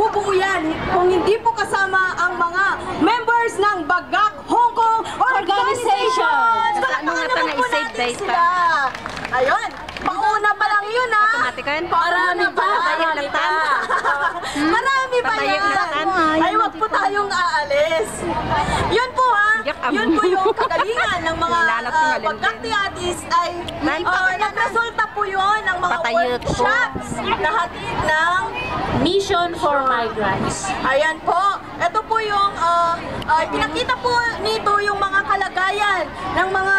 mabubuo yan kung hindi po kasama ang mga members ng Bagak Hong Kong Organization. Ano nga ta na i-save data? Sila. Ayun, mauna pa lang yun ha. Automatikan? Marami pa. Patayag lang tan. Marami pa Patayag yan. lang tan. Ay, wag po tayong aalis. Yun po ha. Yun po yung kagalingan ng mga pagkaktiatis ay nagresulta po yun ng mga Patayag po. workshops na hatid ng Mission for Migrants. Ayan po. Ito po yung pinakita po nito yung mga kalagayan ng mga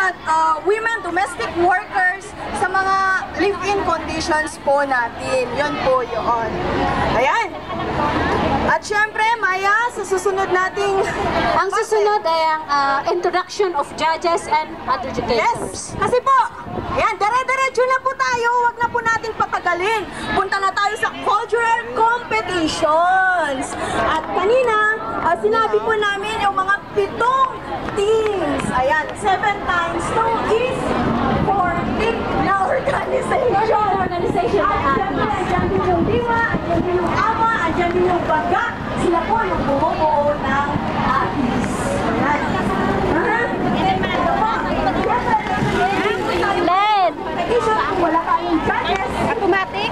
women domestic workers sa mga live-in conditions po natin. Yun po yun. Ayan. At syempre, Maya, sa susunod nating... Ang susunod ay ang introduction of judges and adjudicators. Yes! Kasi po, ayan, dire-diretso na po tayo. Huwag na po nating patagalin. Punta na tayo sa cultural competitions. At kanina, sinabi po namin yung mga 7 teams. Ayan, 7 times 2 is 14 na organization. Andyan din yung Diwa, andyan din yung Ama, andyan din yung Baga. Sila po yung bumubuo ng ATIS. Ayan. Len! Kung wala kayong judges, Automatic?